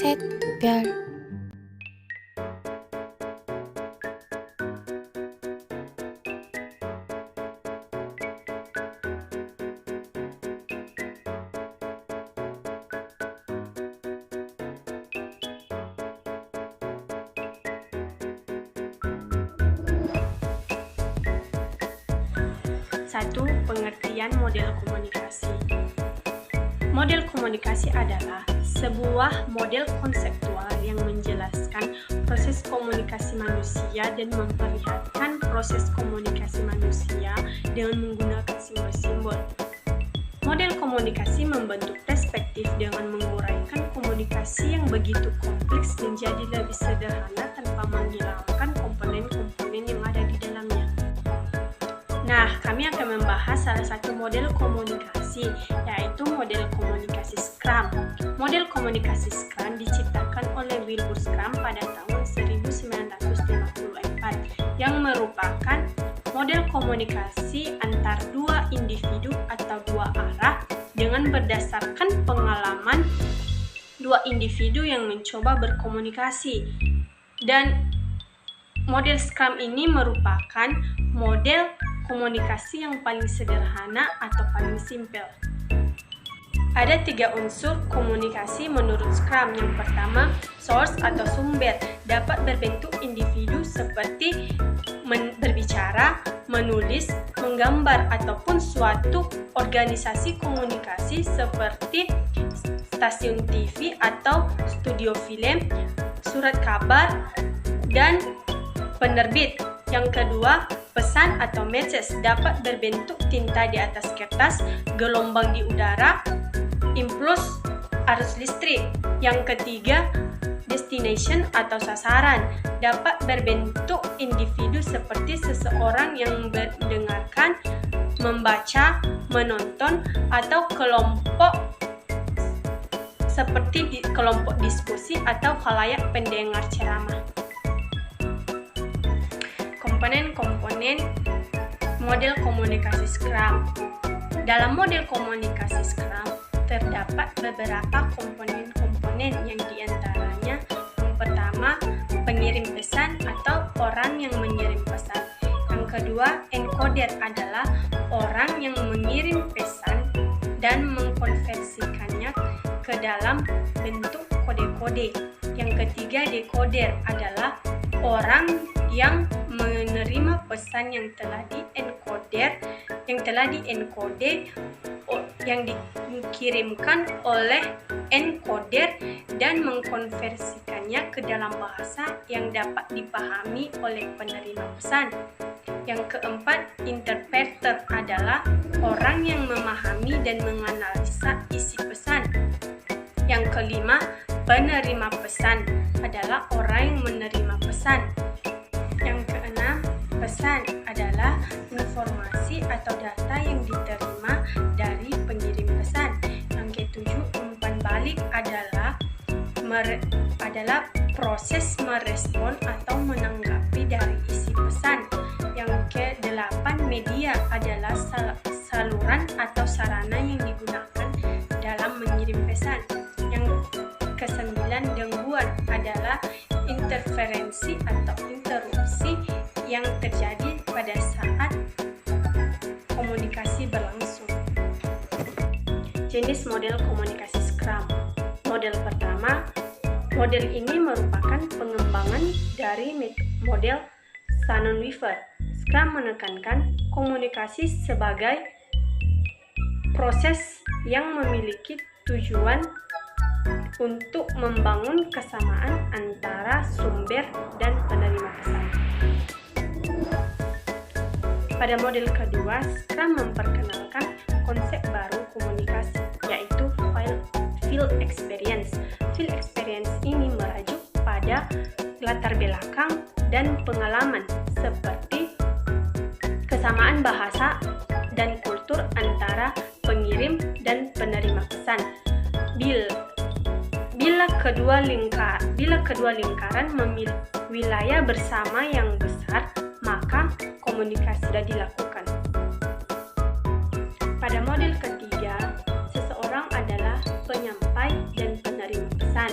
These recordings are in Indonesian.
set, biar. Satu, pengertian model komunikasi. Model komunikasi adalah sebuah model konseptual yang menjelaskan proses komunikasi manusia dan memperlihatkan proses komunikasi manusia dengan menggunakan simbol-simbol. Model komunikasi membentuk perspektif dengan menguraikan komunikasi yang begitu kompleks menjadi lebih sederhana tanpa menghilangkan komponen-komponen yang ada di dalamnya. Nah, kami akan membahas salah satu model komunikasi, yaitu model komunikasi Scrum. Model komunikasi Scrum diciptakan oleh Wilbur Scrum pada tahun 1954, yang merupakan model komunikasi antar dua individu atau dua arah dengan berdasarkan pengalaman dua individu yang mencoba berkomunikasi. Dan model Scrum ini merupakan model komunikasi yang paling sederhana atau paling simpel. Ada 3 unsur komunikasi menurut Scrum. Yang pertama, source atau sumber dapat berbentuk individu seperti berbicara, menulis, menggambar, ataupun suatu organisasi komunikasi seperti stasiun TV atau studio film, surat kabar, dan penerbit. Yang kedua, pesan atau message dapat berbentuk tinta di atas kertas, gelombang di udara, impuls arus listrik. Yang ketiga, destination atau sasaran dapat berbentuk individu seperti seseorang yang mendengarkan, membaca, menonton, atau kelompok seperti kelompok diskusi atau khalayak pendengar ceramah. Komponen-komponen model komunikasi Scrum. Dalam model komunikasi Scrum terdapat beberapa komponen-komponen yang diantaranya yang pertama, pengirim pesan atau orang yang mengirim pesan. Yang kedua, encoder adalah orang yang mengirim pesan dan mengkonversikannya ke dalam bentuk kode-kode. Yang ketiga, decoder adalah orang yang menerima pesan yang telah diencoder yang dikirimkan oleh encoder dan mengkonversikannya ke dalam bahasa yang dapat dipahami oleh penerima pesan. Yang keempat, interpreter adalah orang yang memahami dan menganalisa isi pesan. Yang kelima, penerima pesan adalah orang yang menerima pesan. Yang keenam, pesan adalah informasi atau data yang diterima dari pengirim pesan. Yang ketujuh, umpan balik adalah proses merespon atau menanggapi dari isi pesan. Yang kedelapan, media adalah saluran atau sarana yang digunakan dalam mengirim pesan. Yang kesembilan, gangguan adalah interferensi atau interupsi yang terjadi pada saat komunikasi berlangsung. Jenis model komunikasi Scrum. Model pertama, model ini merupakan pengembangan dari model Shannon-Weaver. Scrum menekankan komunikasi sebagai proses yang memiliki tujuan untuk membangun kesamaan antara sumber dan penerima pesan. Pada model kedua, Scrum memperkenalkan konsep baru komunikasi, yaitu field experience. Field experience ini merujuk pada latar belakang dan pengalaman seperti kesamaan bahasa dan kultur antara pengirim dan penerima pesan. Bila kedua lingkaran memiliki wilayah bersama yang besar, maka komunikasi sudah dilakukan. Pada model ketiga, seseorang adalah penyampai dan penerima pesan.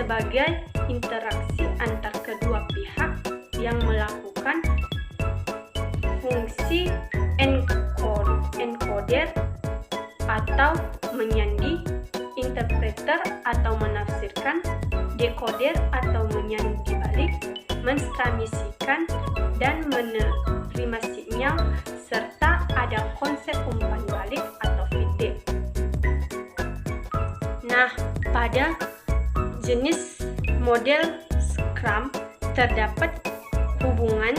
sebagai interaksi antar kedua pihak yang melakukan fungsi encoder atau menyandi, interpreter atau menafsirkan, decoder atau menyandi balik, mentransmisikan dan menerima sinyal, serta ada konsep umpan balik atau feedback. Nah, pada jenis model Scrum terdapat hubungan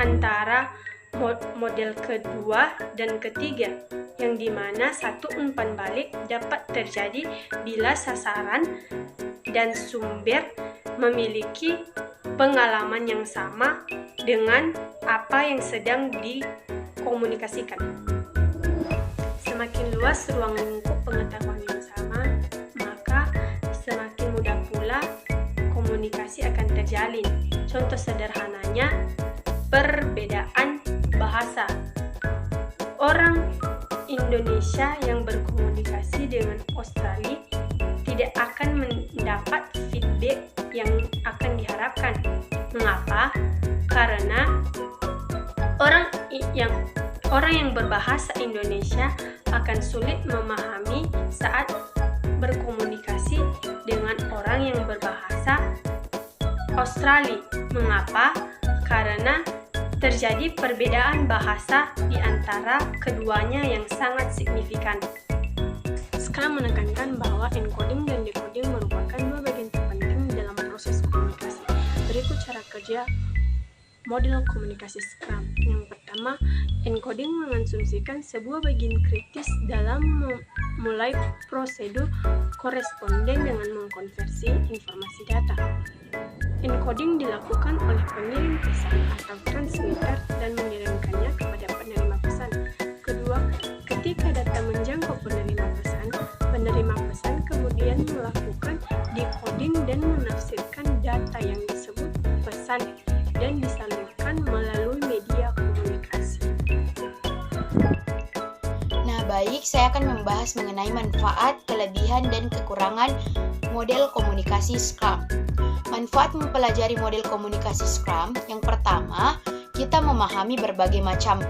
antara model kedua dan ketiga, yang dimana satu umpan balik dapat terjadi bila sasaran dan sumber memiliki pengalaman yang sama dengan apa yang sedang dikomunikasikan. Semakin luas ruang lingkup pengetahuan yang sama, maka semakin mudah pula komunikasi akan terjalin. Contoh sederhananya, perbedaan bahasa. Orang Indonesia yang berkomunikasi dengan Australia tidak akan mendapat feedback yang akan diharapkan. Mengapa? Karena orang yang berbahasa Indonesia akan sulit memahami saat berkomunikasi dengan orang yang berbahasa Australia. Mengapa? Karena terjadi perbedaan bahasa di antara keduanya yang sangat signifikan. Scrum menekankan bahwa encoding dan decoding merupakan dua bagian terpenting dalam proses komunikasi. Berikut cara kerja model komunikasi Scrum. Yang pertama, encoding mengasumsikan sebuah bagian kritis dalam memulai prosedur koresponden dengan mengkonversi informasi data. Encoding dilakukan oleh pengirim pesan atau transmitter dan mengirimkannya kepada penerima pesan. Kedua, ketika data menjangkau penerima pesan kemudian melakukan decoding dan menafsirkan data yang disebut pesan dan disalurkan melalui media komunikasi. Nah, baik, saya akan membahas mengenai manfaat, kelebihan, dan kekurangan model komunikasi Scrum. Manfaat mempelajari model komunikasi Scrum. Yang pertama, kita memahami berbagai macam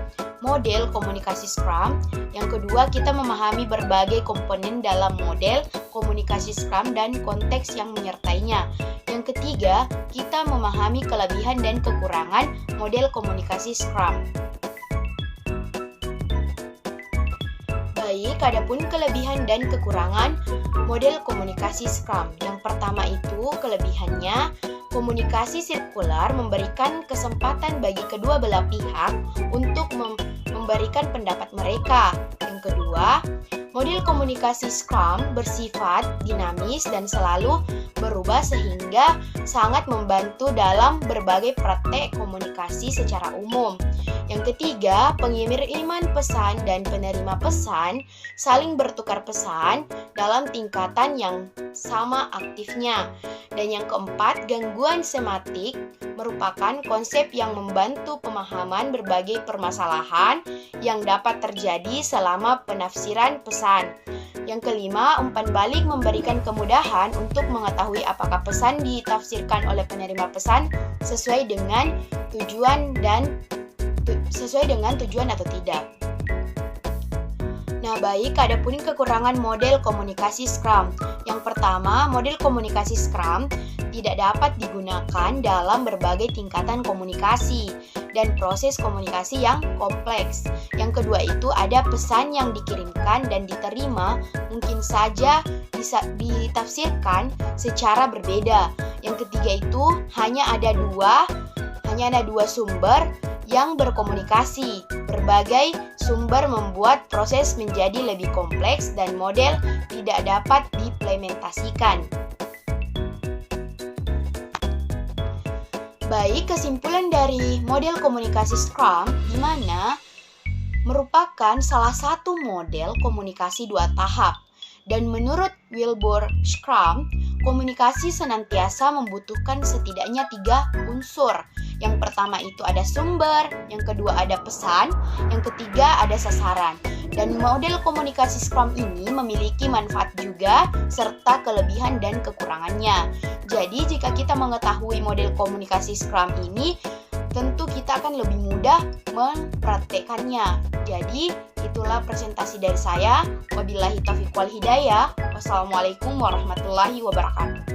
model komunikasi Scrum. Yang kedua, kita memahami berbagai komponen dalam model komunikasi Scrum dan konteks yang menyertainya. Yang ketiga, kita memahami kelebihan dan kekurangan model komunikasi Scrum. Baik, adapun kelebihan dan kekurangan model komunikasi Scrum. Yang pertama itu kelebihannya, komunikasi sirkular memberikan kesempatan bagi kedua belah pihak untuk memberikan pendapat mereka. Yang kedua, model komunikasi Scrum bersifat dinamis dan selalu berubah sehingga sangat membantu dalam berbagai praktek komunikasi secara umum. Yang ketiga, pengiriman pesan dan penerima pesan saling bertukar pesan dalam tingkatan yang sama aktifnya. Dan yang keempat, gangguan semantik merupakan konsep yang membantu pemahaman berbagai permasalahan yang dapat terjadi selama penafsiran pesan. Yang kelima, umpan balik memberikan kemudahan untuk mengetahui apakah pesan ditafsirkan oleh penerima pesan sesuai dengan tujuan atau tidak. Nah, baik, adapun kekurangan model komunikasi Scrum. Yang pertama, model komunikasi Scrum tidak dapat digunakan dalam berbagai tingkatan komunikasi dan proses komunikasi yang kompleks. Yang kedua itu ada pesan yang dikirimkan dan diterima mungkin saja bisa ditafsirkan secara berbeda. Yang ketiga itu hanya ada dua sumber yang berkomunikasi. Berbagai sumber membuat proses menjadi lebih kompleks dan model tidak dapat diimplementasikan. Baik, kesimpulan dari model komunikasi Scrum di mana merupakan salah satu model komunikasi dua tahap. Dan menurut Wilbur Scrum, komunikasi senantiasa membutuhkan setidaknya 3 unsur. Yang pertama itu ada sumber, yang kedua ada pesan, yang ketiga ada sasaran. Dan model komunikasi Scrum ini memiliki manfaat juga serta kelebihan dan kekurangannya. Jadi jika kita mengetahui model komunikasi Scrum ini, tentu kita akan lebih mudah mempraktekannya. Jadi itulah presentasi dari saya. Wabillahi taufiq wal hidayah. Wassalamualaikum warahmatullahi wabarakatuh.